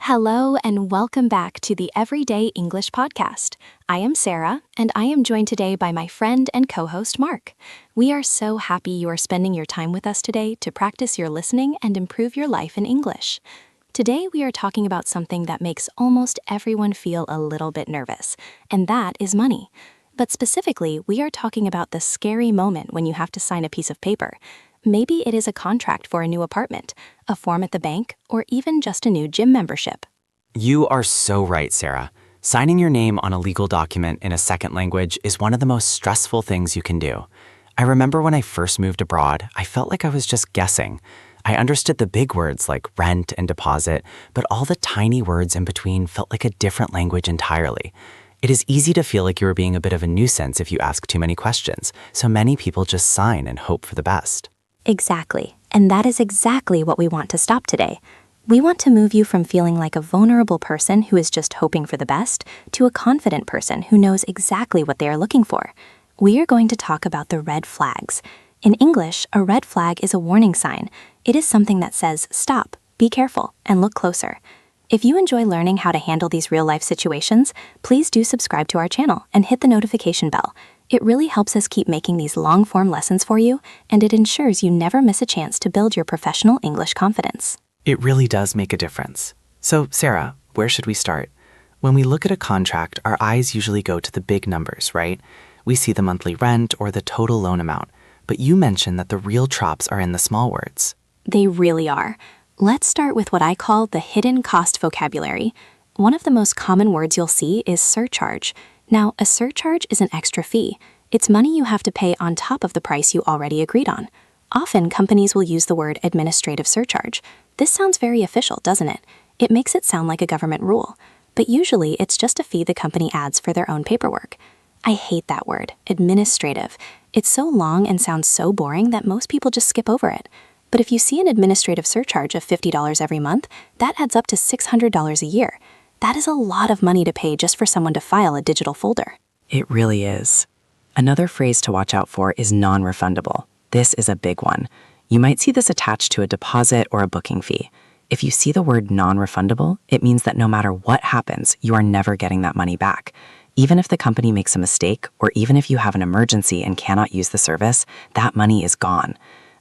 Hello and welcome back to the Everyday English Podcast. I am Sarah, and I am joined today by my friend and co-host Mark. We are so happy you are spending your time with us today to practice your listening and improve your life in English. Today we are talking about something that makes almost everyone feel a little bit nervous, and that is money. But specifically, we are talking about the scary moment when you have to sign a piece of paper. Maybe it is a contract for a new apartment, a form at the bank, or even just a new gym membership. You are so right, Sarah. Signing your name on a legal document in a second language is one of the most stressful things you can do. I remember when I first moved abroad, I felt like I was just guessing. I understood the big words like rent and deposit, but all the tiny words in between felt like a different language entirely. It is easy to feel like you are being a bit of a nuisance if you ask too many questions, so many people just sign and hope for the best. Exactly, and that is exactly what we want to stop today. We want to move you from feeling like a vulnerable person who is just hoping for the best to a confident person who knows exactly what they are looking for. We are going to talk about the red flags. In English, a red flag is a warning sign. It is something that says, stop, be careful, and look closer. If you enjoy learning how to handle these real-life situations, please do subscribe to our channel and hit the notification bell. It really helps us keep making these long-form lessons for you, and it ensures you never miss a chance to build your professional English confidence. It really does make a difference. So, Sarah, where should we start? When we look at a contract, our eyes usually go to the big numbers, right? We see the monthly rent or the total loan amount. But you mentioned that the real traps are in the small words. They really are. Let's start with what I call the hidden cost vocabulary. One of the most common words you'll see is surcharge. Now, a surcharge is an extra fee. It's money you have to pay on top of the price you already agreed on. Often, companies will use the word administrative surcharge. This sounds very official, doesn't it? It makes it sound like a government rule. But usually, it's just a fee the company adds for their own paperwork. I hate that word, administrative. It's so long and sounds so boring that most people just skip over it. But if you see an administrative surcharge of $50 every month, that adds up to $600 a year. That is a lot of money to pay just for someone to file a digital folder. It really is. Another phrase to watch out for is non-refundable. This is a big one. You might see this attached to a deposit or a booking fee. If you see the word non-refundable, it means that no matter what happens, you are never getting that money back. Even if the company makes a mistake, or even if you have an emergency and cannot use the service, that money is gone.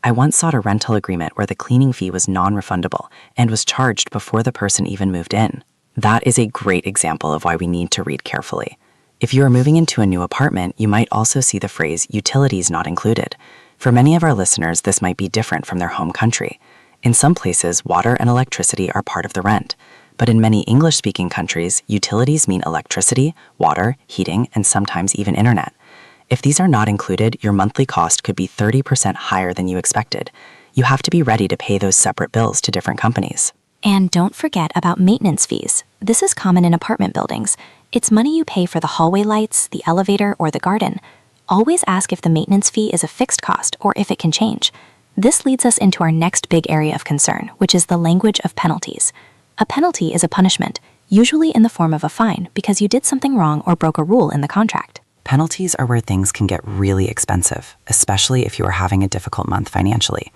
I once sought a rental agreement where the cleaning fee was non-refundable and was charged before the person even moved in. That is a great example of why we need to read carefully. If you are moving into a new apartment, you might also see the phrase utilities not included. For many of our listeners, this might be different from their home country. In some places, water and electricity are part of the rent. But in many English-speaking countries, utilities mean electricity, water, heating, and sometimes even internet. If these are not included, your monthly cost could be 30% higher than you expected. You have to be ready to pay those separate bills to different companies. And don't forget about maintenance fees. This is common in apartment buildings. It's money you pay for the hallway lights, the elevator, or the garden. Always ask if the maintenance fee is a fixed cost or if it can change. This leads us into our next big area of concern, which is the language of penalties. A penalty is a punishment, usually in the form of a fine because you did something wrong or broke a rule in the contract. Penalties are where things can get really expensive, especially if you are having a difficult month financially.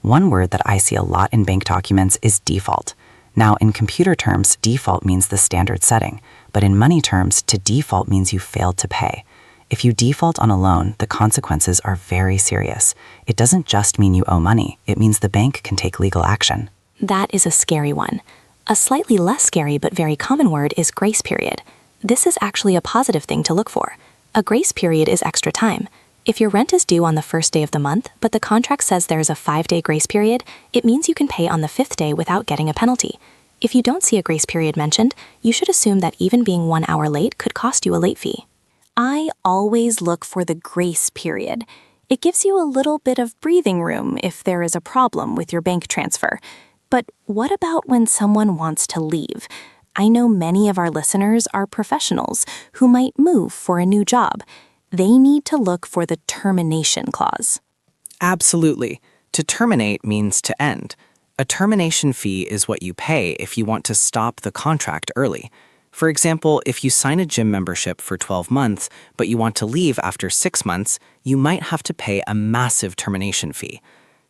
One word that I see a lot in bank documents is default. Now, in computer terms, default means the standard setting, but in money terms, to default means you failed to pay. If you default on a loan, the consequences are very serious. It doesn't just mean you owe money, it means the bank can take legal action. That is a scary one. A slightly less scary but very common word is grace period. This is actually a positive thing to look for. A grace period is extra time. If your rent is due on the first day of the month, but the contract says there is a 5-day grace period, it means you can pay on the 5th day without getting a penalty. If you don't see a grace period mentioned, you should assume that even being 1 hour late could cost you a late fee. I always look for the grace period. It gives you a little bit of breathing room if there is a problem with your bank transfer. But what about when someone wants to leave? I know many of our listeners are professionals who might move for a new job. They need to look for the termination clause. Absolutely. To terminate means to end. A termination fee is what you pay if you want to stop the contract early. For example, if you sign a gym membership for 12 months, but you want to leave after 6 months, you might have to pay a massive termination fee.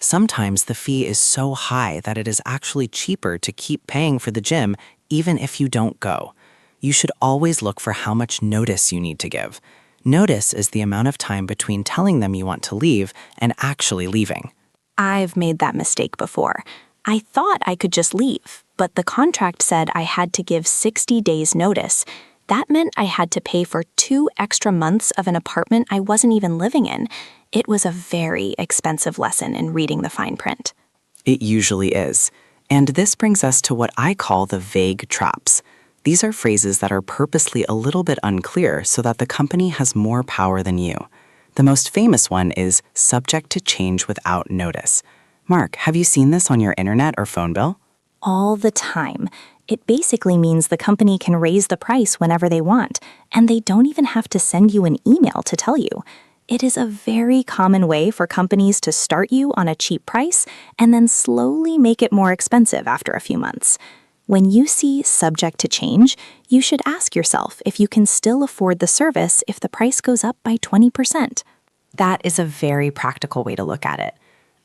Sometimes the fee is so high that it is actually cheaper to keep paying for the gym even if you don't go. You should always look for how much notice you need to give. Notice is the amount of time between telling them you want to leave and actually leaving. I've made that mistake before. I thought I could just leave, but the contract said I had to give 60 days notice. That meant I had to pay for 2 extra months of an apartment I wasn't even living in. It was a very expensive lesson in reading the fine print. It usually is. And this brings us to what I call the vague traps. These are phrases that are purposely a little bit unclear so that the company has more power than you. The most famous one is subject to change without notice. Mark, have you seen this on your internet or phone bill? All the time. It basically means the company can raise the price whenever they want, and they don't even have to send you an email to tell you. It is a very common way for companies to start you on a cheap price and then slowly make it more expensive after a few months. When you see subject to change, you should ask yourself if you can still afford the service if the price goes up by 20%. That is a very practical way to look at it.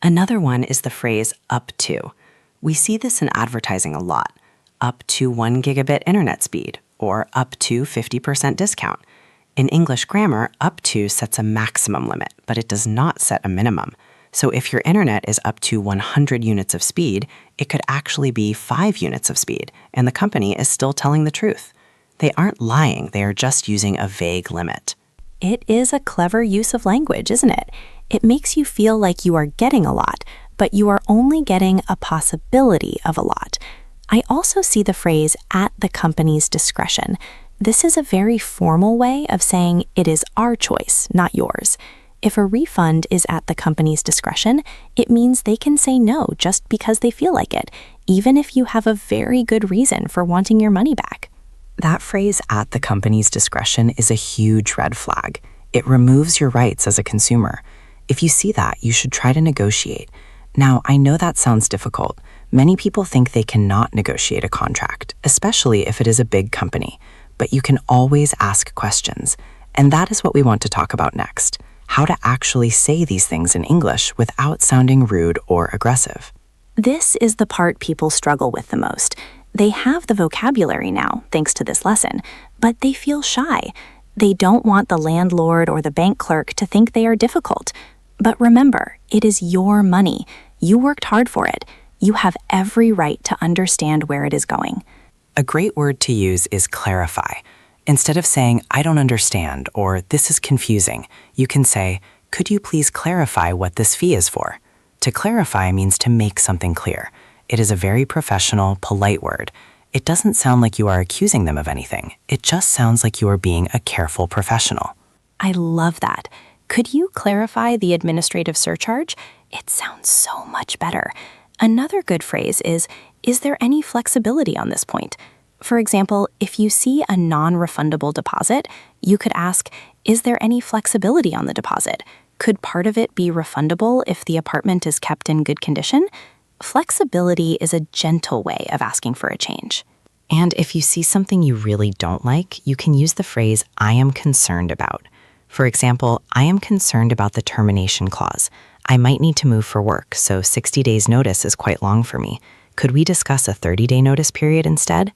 Another one is the phrase up to. We see this in advertising a lot. Up to 1 gigabit internet speed, or up to 50% discount. In English grammar, up to sets a maximum limit, but it does not set a minimum. So if your internet is up to 100 units of speed, it could actually be 5 units of speed, and the company is still telling the truth. They aren't lying, they are just using a vague limit. It is a clever use of language, isn't it? It makes you feel like you are getting a lot, but you are only getting a possibility of a lot. I also see the phrase at the company's discretion. This is a very formal way of saying it is our choice, not yours. If a refund is at the company's discretion, it means they can say no just because they feel like it, even if you have a very good reason for wanting your money back. That phrase, at the company's discretion, is a huge red flag. It removes your rights as a consumer. If you see that, you should try to negotiate. Now, I know that sounds difficult. Many people think they cannot negotiate a contract, especially if it is a big company. But you can always ask questions. And that is what we want to talk about next. How to actually say these things in English without sounding rude or aggressive. This is the part people struggle with the most. They have the vocabulary now, thanks to this lesson, but they feel shy. They don't want the landlord or the bank clerk to think they are difficult. But remember, it is your money. You worked hard for it. You have every right to understand where it is going. A great word to use is clarify. Instead of saying, I don't understand, or this is confusing, you can say, could you please clarify what this fee is for? To clarify means to make something clear. It is a very professional, polite word. It doesn't sound like you are accusing them of anything. It just sounds like you are being a careful professional. I love that. Could you clarify the administrative surcharge? It sounds so much better. Another good phrase is there any flexibility on this point? For example, if you see a non-refundable deposit, you could ask, is there any flexibility on the deposit? Could part of it be refundable if the apartment is kept in good condition? Flexibility is a gentle way of asking for a change. And if you see something you really don't like, you can use the phrase, I am concerned about. For example, I am concerned about the termination clause. I might need to move for work, so 60 days notice is quite long for me. Could we discuss a 30-day notice period instead?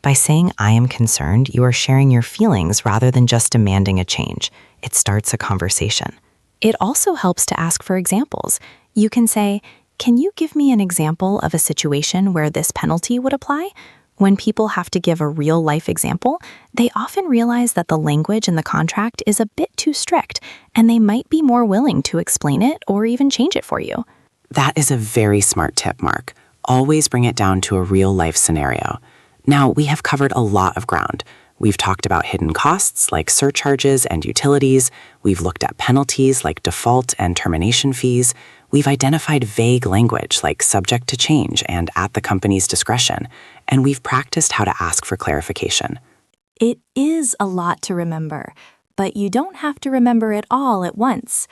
By saying I am concerned, you are sharing your feelings rather than just demanding a change. It starts a conversation. It also helps to ask for examples. You can say, can you give me an example of a situation where this penalty would apply? When people have to give a real-life example, they often realize that the language in the contract is a bit too strict, and they might be more willing to explain it or even change it for you. That is a very smart tip, Mark. Always bring it down to a real-life scenario. Now, we have covered a lot of ground. We've talked about hidden costs like surcharges and utilities. We've looked at penalties like default and termination fees. We've identified vague language like subject to change and at the company's discretion. And we've practiced how to ask for clarification. It is a lot to remember, but you don't have to remember it all at once.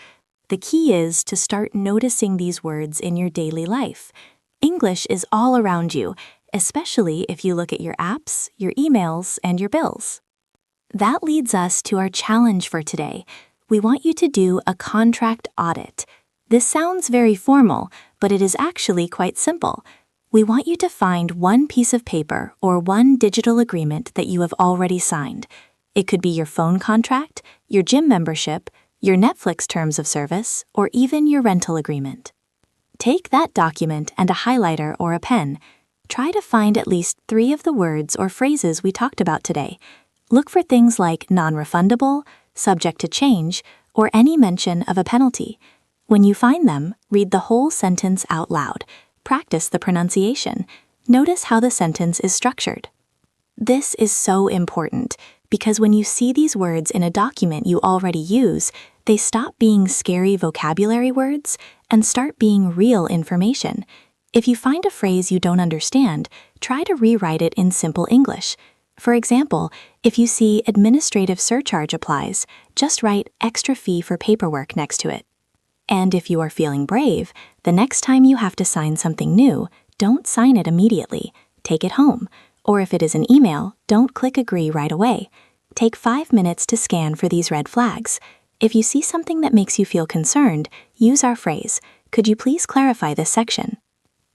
The key is to start noticing these words in your daily life. English is all around you, especially if you look at your apps, your emails, and your bills. That leads us to our challenge for today. We want you to do a contract audit. This sounds very formal, but it is actually quite simple. We want you to find one piece of paper or one digital agreement that you have already signed. It could be your phone contract, your gym membership, your Netflix terms of service, or even your rental agreement. Take that document and a highlighter or a pen. Try to find at least 3 of the words or phrases we talked about today. Look for things like non-refundable, subject to change, or any mention of a penalty. When you find them, read the whole sentence out loud. Practice the pronunciation. Notice how the sentence is structured. This is so important because when you see these words in a document you already use, they stop being scary vocabulary words and start being real information. If you find a phrase you don't understand, try to rewrite it in simple English. For example, if you see administrative surcharge applies, just write extra fee for paperwork next to it. And if you are feeling brave, the next time you have to sign something new, don't sign it immediately. Take it home. Or if it is an email, don't click agree right away. Take 5 minutes to scan for these red flags. If you see something that makes you feel concerned, use our phrase, "Could you please clarify this section?"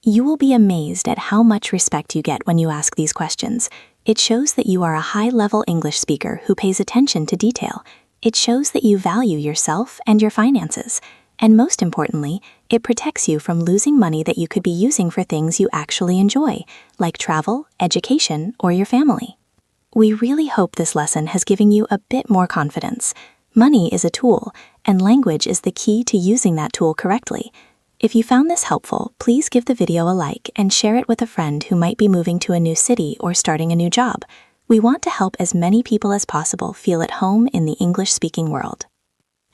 You will be amazed at how much respect you get when you ask these questions. It shows that you are a high-level English speaker who pays attention to detail. It shows that you value yourself and your finances. And most importantly, it protects you from losing money that you could be using for things you actually enjoy, like travel, education, or your family. We really hope this lesson has given you a bit more confidence. Money is a tool, and language is the key to using that tool correctly. If you found this helpful, please give the video a like and share it with a friend who might be moving to a new city or starting a new job. We want to help as many people as possible feel at home in the English-speaking world.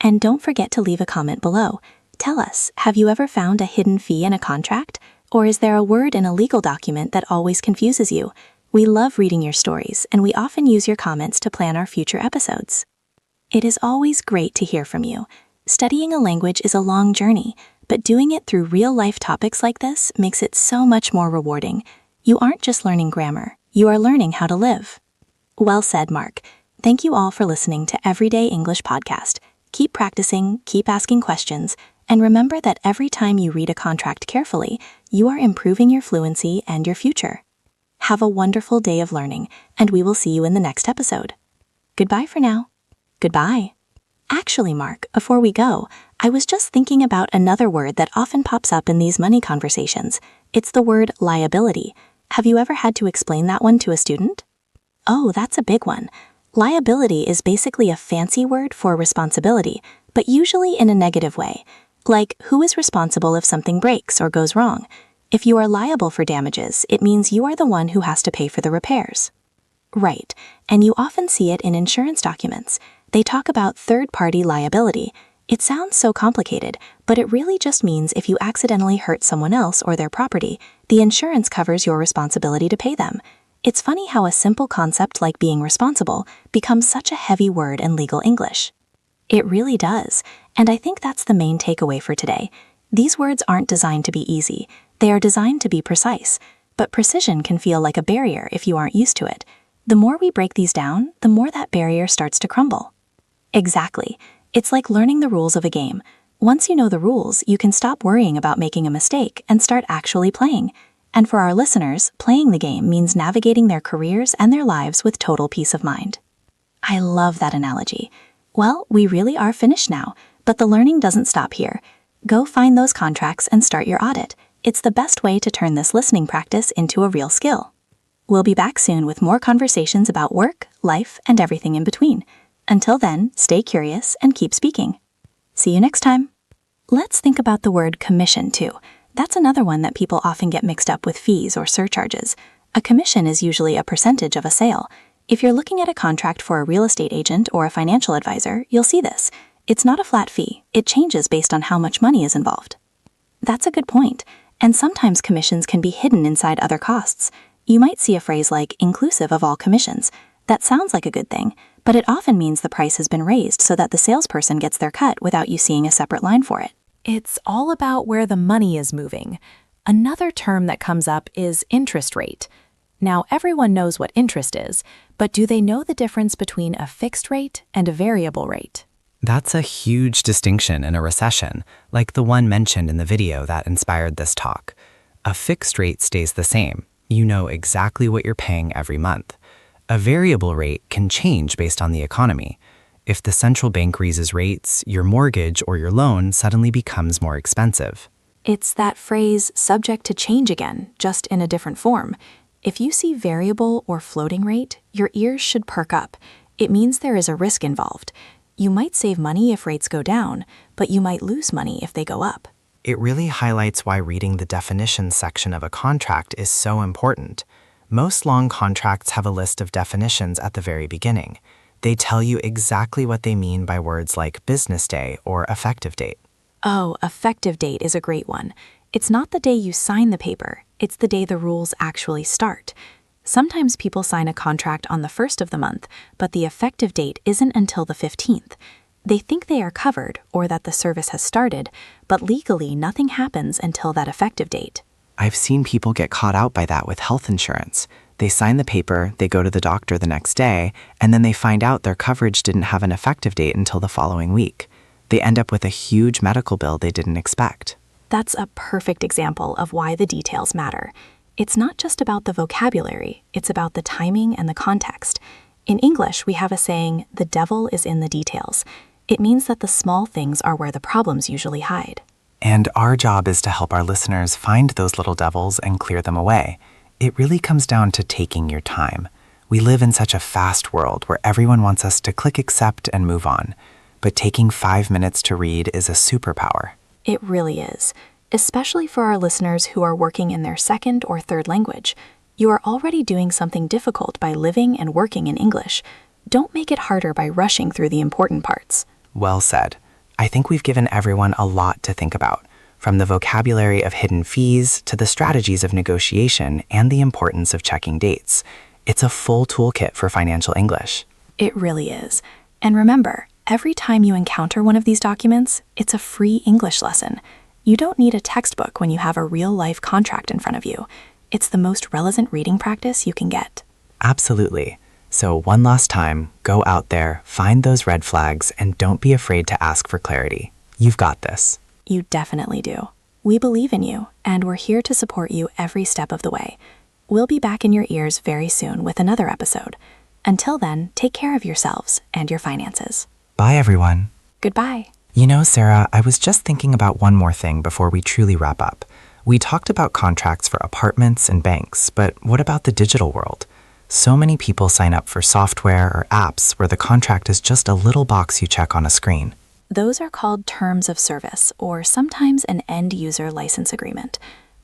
And don't forget to leave a comment below. Tell us, have you ever found a hidden fee in a contract? Or is there a word in a legal document that always confuses you? We love reading your stories, and we often use your comments to plan our future episodes. It is always great to hear from you. Studying a language is a long journey, but doing it through real-life topics like this makes it so much more rewarding. You aren't just learning grammar, you are learning how to live. Well said, Mark. Thank you all for listening to Everyday English Podcast. Keep practicing, keep asking questions, and remember that every time you read a contract carefully, you are improving your fluency and your future. Have a wonderful day of learning, and we will see you in the next episode. Goodbye for now. Goodbye. Actually, Mark, before we go, I was just thinking about another word that often pops up in these money conversations. It's the word liability. Have you ever had to explain that one to a student? Oh, that's a big one. Liability is basically a fancy word for responsibility, but usually in a negative way. Like, who is responsible if something breaks or goes wrong? If you are liable for damages, it means you are the one who has to pay for the repairs. Right, and you often see it in insurance documents. They talk about third-party liability. It sounds so complicated, but it really just means if you accidentally hurt someone else or their property, the insurance covers your responsibility to pay them. It's funny how a simple concept like being responsible becomes such a heavy word in legal English. It really does, and I think that's the main takeaway for today. These words aren't designed to be easy. They are designed to be precise, but precision can feel like a barrier if you aren't used to it. The more we break these down, the more that barrier starts to crumble. Exactly. It's like learning the rules of a game. Once you know the rules, you can stop worrying about making a mistake and start actually playing. And for our listeners, playing the game means navigating their careers and their lives with total peace of mind. I love that analogy. Well, we really are finished now, but the learning doesn't stop here. Go find those contracts and start your audit. It's the best way to turn this listening practice into a real skill. We'll be back soon with more conversations about work, life, and everything in between. Until then, stay curious and keep speaking. See you next time. Let's think about the word commission too. That's another one that people often get mixed up with fees or surcharges. A commission is usually a percentage of a sale. If you're looking at a contract for a real estate agent or a financial advisor, you'll see this. It's not a flat fee. It changes based on how much money is involved. That's a good point. And sometimes commissions can be hidden inside other costs. You might see a phrase like inclusive of all commissions. That sounds like a good thing, but it often means the price has been raised so that the salesperson gets their cut without you seeing a separate line for it. It's all about where the money is moving. Another term that comes up is interest rate. Now, everyone knows what interest is, but do they know the difference between a fixed rate and a variable rate? That's a huge distinction in a recession, like the one mentioned in the video that inspired this talk. A fixed rate stays the same. You know exactly what you're paying every month. A variable rate can change based on the economy. If the central bank raises rates, your mortgage or your loan suddenly becomes more expensive. It's that phrase, subject to change again, just in a different form. If you see variable or floating rate, your ears should perk up. It means there is a risk involved. You might save money if rates go down, but you might lose money if they go up. It really highlights why reading the definitions section of a contract is so important. Most long contracts have a list of definitions at the very beginning. They tell you exactly what they mean by words like business day or effective date. Oh, effective date is a great one. It's not the day you sign the paper, it's the day the rules actually start. Sometimes people sign a contract on the 1st of the month, but the effective date isn't until the 15th. They think they are covered or that the service has started, but legally nothing happens until that effective date. I've seen people get caught out by that with health insurance. They sign the paper, they go to the doctor the next day, and then they find out their coverage didn't have an effective date until the following week. They end up with a huge medical bill they didn't expect. That's a perfect example of why the details matter. It's not just about the vocabulary, it's about the timing and the context. In English, we have a saying, the devil is in the details. It means that the small things are where the problems usually hide. And our job is to help our listeners find those little devils and clear them away. It really comes down to taking your time. We live in such a fast world where everyone wants us to click accept and move on. But taking 5 minutes to read is a superpower. It really is, especially for our listeners who are working in their second or third language. You are already doing something difficult by living and working in English. Don't make it harder by rushing through the important parts. Well said. I think we've given everyone a lot to think about, from the vocabulary of hidden fees to the strategies of negotiation and the importance of checking dates. It's a full toolkit for financial English. It really is. And remember, every time you encounter one of these documents, it's a free English lesson. You don't need a textbook when you have a real-life contract in front of you. It's the most relevant reading practice you can get. Absolutely. So one last time, go out there, find those red flags, and don't be afraid to ask for clarity. You've got this. You definitely do. We believe in you, and we're here to support you every step of the way. We'll be back in your ears very soon with another episode. Until then, take care of yourselves and your finances. Bye, everyone. Goodbye. You know, Sarah, I was just thinking about one more thing before we truly wrap up. We talked about contracts for apartments and banks, but what about the digital world? So many people sign up for software or apps where the contract is just a little box you check on a screen. Those are called terms of service, or sometimes an end-user license agreement.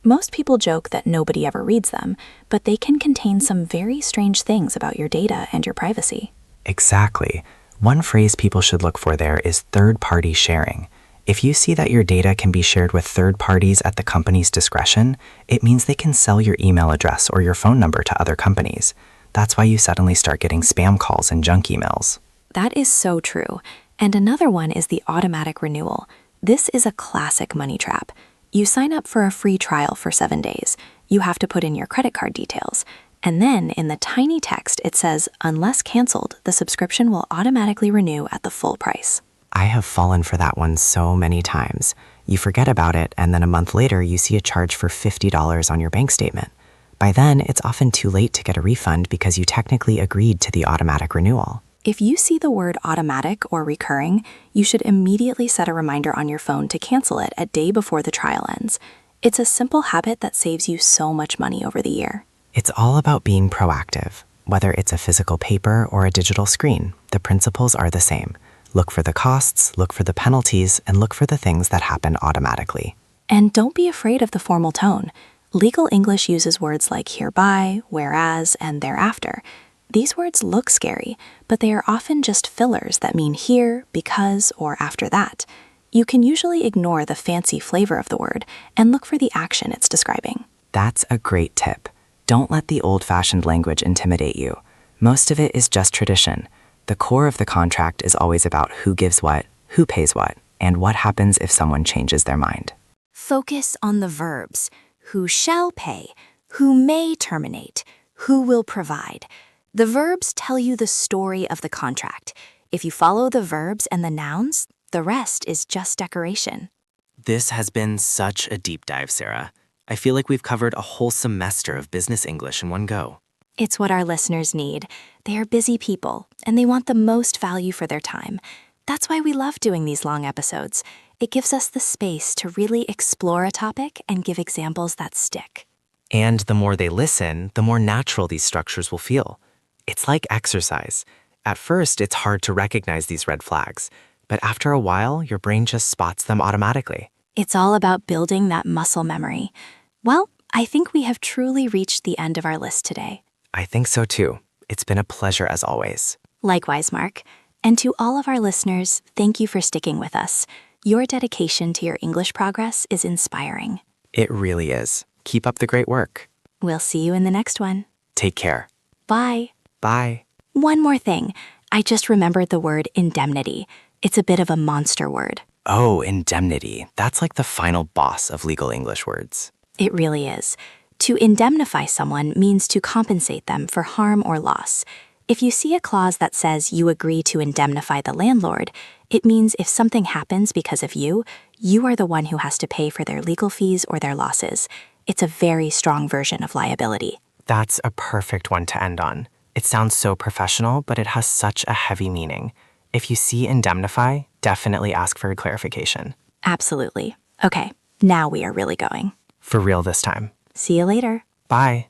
Most people joke that nobody ever reads them, but they can contain some very strange things about your data and your privacy. Exactly. One phrase people should look for there is third-party sharing. If you see that your data can be shared with third parties at the company's discretion, it means they can sell your email address or your phone number to other companies. That's why you suddenly start getting spam calls and junk emails. That is so true. And another one is the automatic renewal. This is a classic money trap. You sign up for a free trial for 7 days. You have to put in your credit card details. And then in the tiny text, it says, unless canceled, the subscription will automatically renew at the full price. I have fallen for that one so many times. You forget about it, and then a month later, you see a charge for $50 on your bank statement. By then, it's often too late to get a refund because you technically agreed to the automatic renewal. If you see the word automatic or recurring, you should immediately set a reminder on your phone to cancel it a day before the trial ends. It's a simple habit that saves you so much money over the year. It's all about being proactive. Whether it's a physical paper or a digital screen, the principles are the same. Look for the costs, look for the penalties, and look for the things that happen automatically. And don't be afraid of the formal tone. Legal English uses words like hereby, whereas, and thereafter. These words look scary, but they are often just fillers that mean here, because, or after that. You can usually ignore the fancy flavor of the word and look for the action it's describing. That's a great tip. Don't let the old-fashioned language intimidate you. Most of it is just tradition. The core of the contract is always about who gives what, who pays what, and what happens if someone changes their mind. Focus on the verbs. Who shall pay, who may terminate, who will provide. The verbs tell you the story of the contract. If you follow the verbs and the nouns, the rest is just decoration. This has been such a deep dive, Sarah. I feel like we've covered a whole semester of business English in one go. It's what our listeners need. They are busy people, and they want the most value for their time. That's why we love doing these long episodes. It gives us the space to really explore a topic and give examples that stick. And the more they listen, the more natural these structures will feel. It's like exercise. At first, it's hard to recognize these red flags, but after a while, your brain just spots them automatically. It's all about building that muscle memory. Well, I think we have truly reached the end of our list today. I think so too. It's been a pleasure as always. Likewise, Mark. And to all of our listeners, thank you for sticking with us. Your dedication to your English progress is inspiring. It really is. Keep up the great work. We'll see you in the next one. Take care. Bye. Bye. One more thing. I just remembered the word indemnity. It's a bit of a monster word. Oh, indemnity. That's like the final boss of legal English words. It really is. To indemnify someone means to compensate them for harm or loss. If you see a clause that says you agree to indemnify the landlord, it means if something happens because of you, you are the one who has to pay for their legal fees or their losses. It's a very strong version of liability. That's a perfect one to end on. It sounds so professional, but it has such a heavy meaning. If you see indemnify, definitely ask for a clarification. Absolutely. Okay, now we are really going. For real this time. See you later. Bye.